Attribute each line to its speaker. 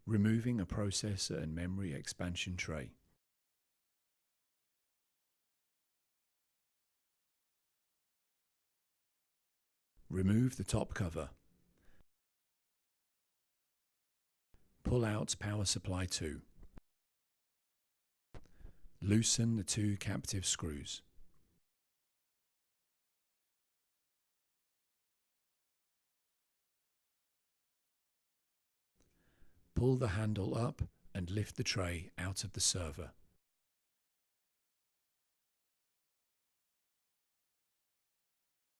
Speaker 1: Removing a processor and memory expansion tray. Remove the top cover. Pull out power supply 2. Loosen the 2 captive screws. Pull the handle up and lift the tray out of the server.